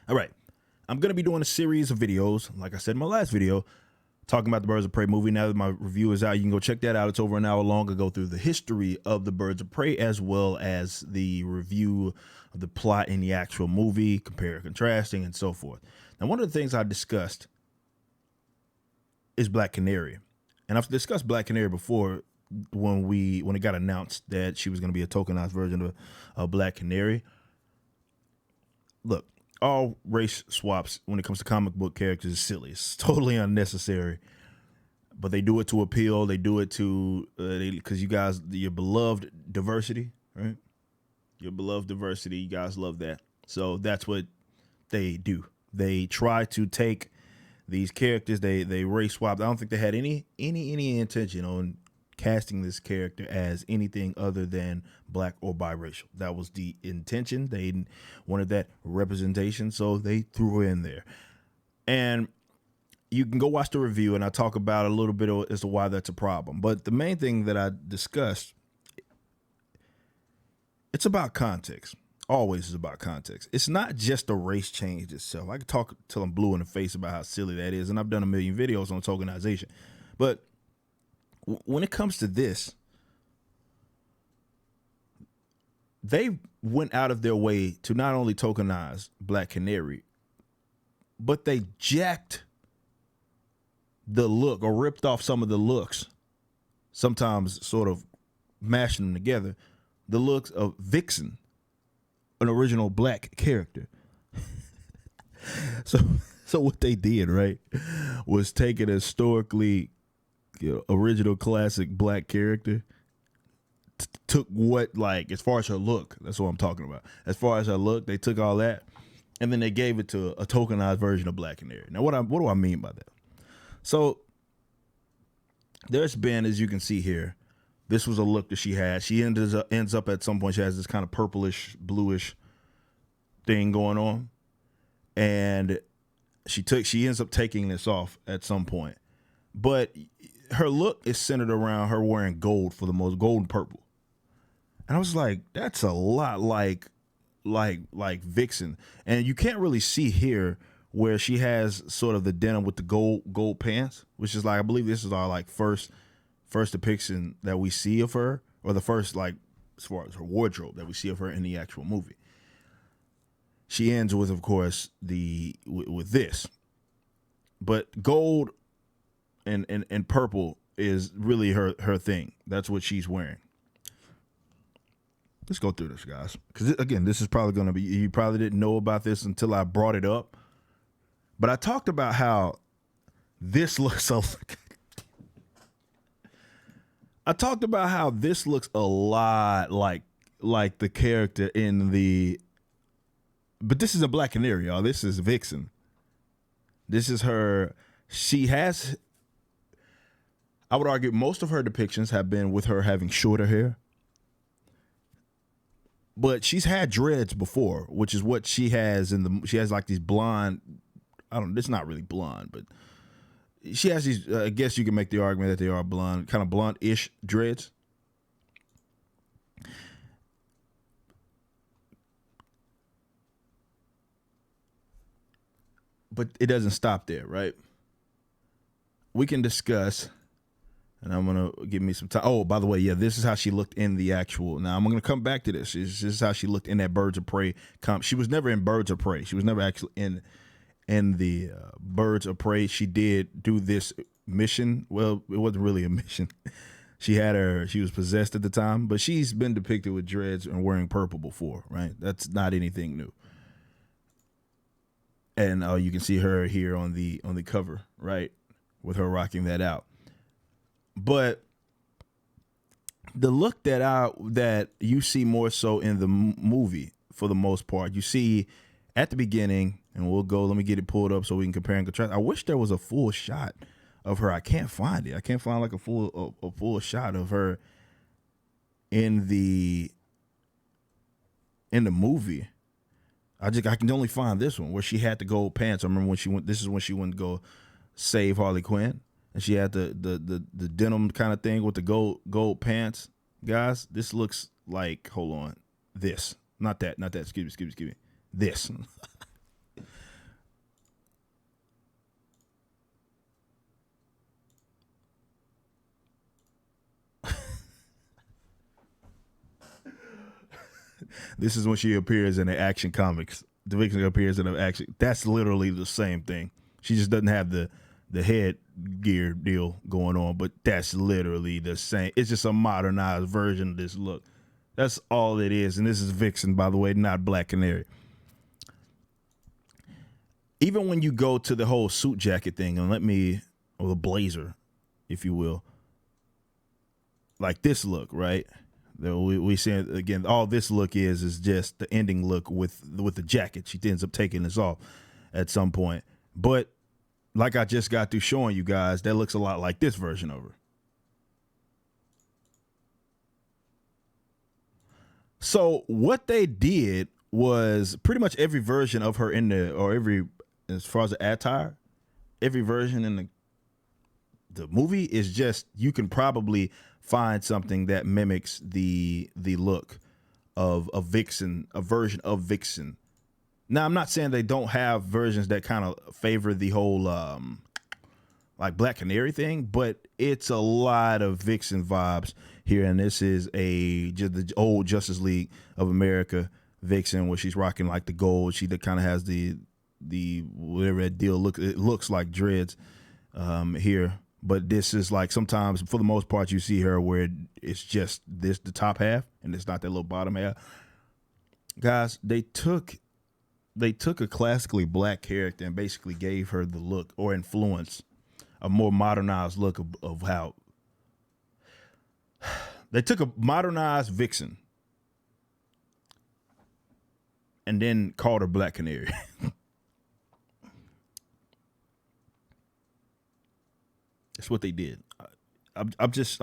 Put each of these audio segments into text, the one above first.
All right. I'm going to be doing a series of videos, like I said in my last video, talking about the Birds of Prey movie. Now that my review is out, you can go check that out. It's over an hour long. I go through the history of the Birds of Prey as well as the review of the plot in the actual movie, compare, contrasting, and so forth. Now, one of the things I discussed is Black Canary. And I've discussed Black Canary before when it got announced that she was going to be a tokenized version of Black Canary. Look, all race swaps when it comes to comic book characters is silly. It's totally unnecessary. But they do it to appeal. They do it to because you guys, your beloved diversity, right? Your beloved diversity, you guys love that. So that's what they do. They try to take these characters. They race swapped. I don't think they had any intention on casting this character as anything other than black or biracial. That was the intention. They wanted that representation, so they threw her in there. And you can go watch the review, and I talk about a little bit as to why that's a problem. But the main thing that I discussed, it's about context. Always is about context. It's not just the race change itself. I could talk till I'm blue in the face about how silly that is, and I've done a million videos on tokenization. But when it comes to this, they went out of their way to not only tokenize Black Canary, but they jacked the look or ripped off some of the looks, sometimes sort of mashing them together, the looks of Vixen, an original black character. So what they did, right, was take an historically original classic black character, took what, like, as far as her look, that's what I'm talking about. As far as her look, they took all that, and then they gave it to a tokenized version of Black Canary. Now, what do I mean by that? So there's been, as you can see here, this was a look that she had. She ends up at some point, she has this kind of purplish, bluish thing going on, and she ends up taking this off at some point. But her look is centered around her wearing gold, for the most, gold and purple. And I was like, that's a lot like Vixen. And you can't really see here where she has sort of the denim with the gold pants, which is like, I believe this is our like first depiction that we see of her, or the first, like, as far as her wardrobe that we see of her in the actual movie. She ends with, of course, with this. But gold and purple is really her thing. That's what she's wearing. Let's go through this, guys. Because, again, this is probably going to be, you probably didn't know about this until I brought it up. But I talked about how this looks so... I talked about how this looks a lot like the character in the... But this is a Black Canary, y'all. This is Vixen. This is her... She has... I would argue most of her depictions have been with her having shorter hair. But she's had dreads before, which is what she has she has like these blonde, it's not really blonde, but she has these, I guess you can make the argument that they are blonde, kind of blonde-ish dreads. But it doesn't stop there, right? We can discuss... And I'm going to give me some time. Oh, by the way, yeah, this is how she looked in the actual. Now, I'm going to come back to this. This is how she looked in that Birds of Prey comp. She was never in Birds of Prey. She was never actually in the Birds of Prey. She did do this mission. Well, it wasn't really a mission. She was possessed at the time, but she's been depicted with dreads and wearing purple before, right? That's not anything new. And you can see her here on the cover, right, with her rocking that out. But the look that you see more so in the movie, for the most part, you see at the beginning, and let me get it pulled up so we can compare and contrast. I wish there was a full shot of her. I can't find it. I can't find like a full shot of her in the movie. I can only find this one where she had the gold pants. I remember when she went. This is when she went to go save Harley Quinn. And she had the denim kind of thing with the gold pants. Guys, this looks like, hold on, this. Not that, excuse me. This. This is when she appears in the Action Comics. The Vixen appears in the Action. That's literally the same thing. She just doesn't have the head gear deal going on, but that's literally the same. It's just a modernized version of this look. That's all it is. And this is Vixen, by the way, not Black Canary. Even when you go to the whole suit jacket thing, and or the blazer, if you will, like this look, right? We see again, all this look is just the ending look with the jacket. She ends up taking this off at some point. But like I just got through showing you guys, that looks a lot like this version of her. So what they did was pretty much every version of her as far as the attire, every version in the movie is just, you can probably find something that mimics the look of a Vixen, a version of Vixen. Now, I'm not saying they don't have versions that kind of favor the whole like Black Canary thing, but it's a lot of Vixen vibes here. And this is just the old Justice League of America Vixen, where she's rocking like the gold. She kind of has the whatever that deal it looks like dreads here. But this is like, sometimes for the most part you see her where it's just the top half and it's not that little bottom half. Guys, they took a classically black character and basically gave her the look, or influence a more modernized look of how they took a modernized Vixen and then called her Black Canary. That's what they did. I'm just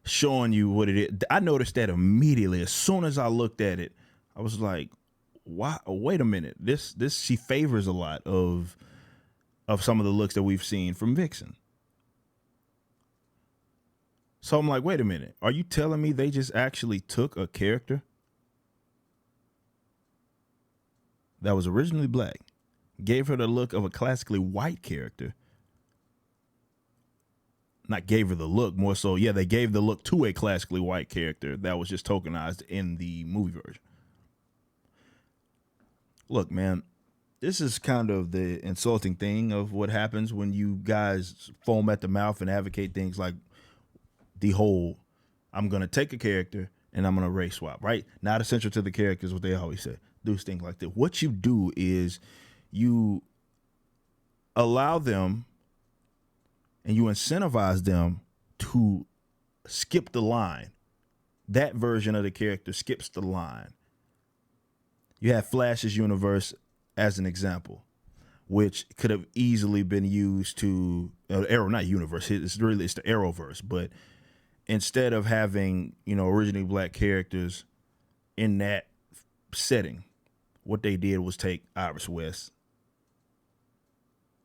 showing you what it is. I noticed that immediately. As soon as I looked at it, I was like, why? Wait a minute. This she favors a lot of some of the looks that we've seen from Vixen. So I'm like, wait a minute. Are you telling me they just actually took a character that was originally black, gave her the look of a classically white character? Not gave her the look, more so, yeah, they gave the look to a classically white character that was just tokenized in the movie version. Look, man, this is kind of the insulting thing of what happens when you guys foam at the mouth and advocate things like the whole, I'm going to take a character and I'm going to race swap, right? Not essential to the character is what they always say. Do things like that. What you do is you allow them and you incentivize them to skip the line. That version of the character skips the line. You have Flash's universe as an example, which could have easily been used to Arrow, not universe. It's the Arrowverse, but instead of having, originally black characters in that setting, what they did was take Iris West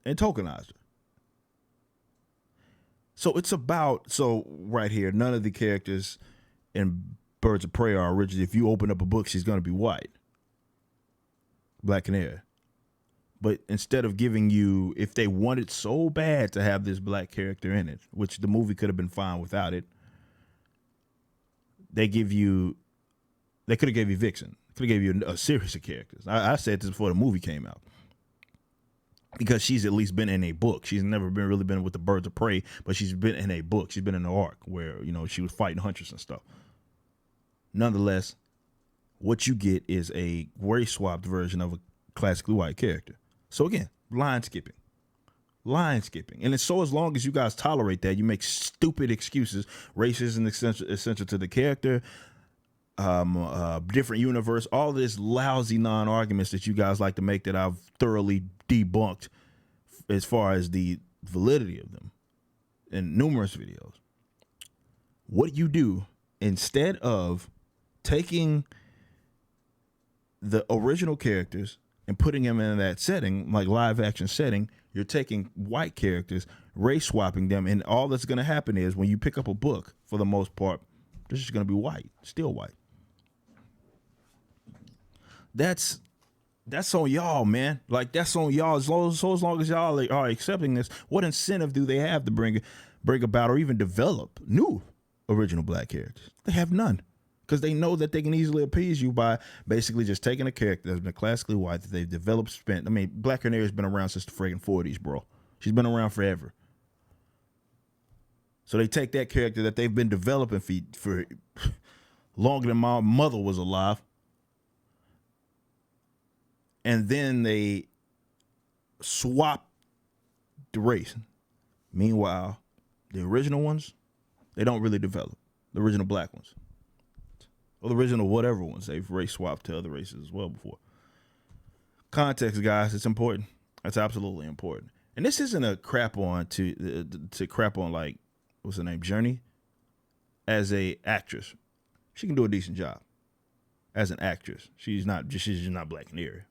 and tokenize her. So right here, none of the characters in Birds of Prey are originally, if you open up a book, she's going to be white. Black Canary. But instead of giving you, if they wanted so bad to have this black character in it, which the movie could have been fine without it, they could have gave you Vixen. Could have gave you a series of characters. I said this before the movie came out. Because she's at least been in a book. She's never really been with the Birds of Prey, but she's been in a book. She's been in the arc where, she was fighting Huntress and stuff. Nonetheless, what you get is a race swapped version of a classically white character. So again, line skipping. And it's so, as long as you guys tolerate that, you make stupid excuses. Race isn't essential to the character. Different universe, all this lousy non-arguments that you guys like to make that I've thoroughly debunked as far as the validity of them in numerous videos. What you do, instead of taking the original characters and putting them in that setting, like live action setting, you're taking white characters, race swapping them, and all that's going to happen is when you pick up a book, for the most part, this is going to be white, still white. That's on y'all, man. Like, that's on y'all. As long as y'all are accepting this, what incentive do they have to bring about or even develop new original black characters? They have none. because they know that they can easily appease you by basically just taking a character that's been classically white that they've developed, spent. I mean, Black Canary's been around since the friggin' 40s, bro. She's been around forever. So they take that character that they've been developing for longer than my mother was alive, and then they swap the race. Meanwhile, the original ones, they don't really develop. The original black ones. Or the original whatever ones. They've race swapped to other races as well before. Context, guys, it's important. It's absolutely important. And this isn't a crap on to crap on, like, what's her name, Journey, as a actress. She can do a decent job as an actress. She's just not Black Canary.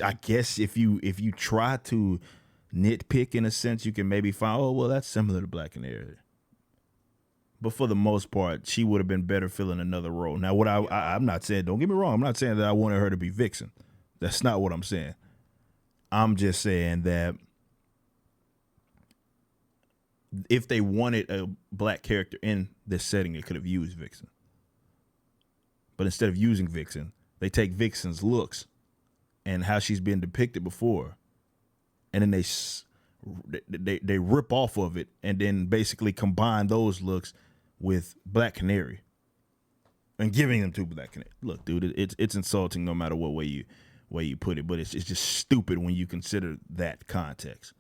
I guess if you try to nitpick in a sense, you can maybe find, oh, well, that's similar to Black Canary. But for the most part, she would have been better filling another role. Now, what I'm not saying, don't get me wrong, I'm not saying that I wanted her to be Vixen. That's not what I'm saying. I'm just saying that if they wanted a black character in this setting, they could have used Vixen. But instead of using Vixen, they take Vixen's looks and how she's been depicted before, and then they rip off of it and then basically combine those looks with Black Canary and giving them to Black Canary. Look, dude, it's insulting no matter what way you put it, but it's just stupid when you consider that context.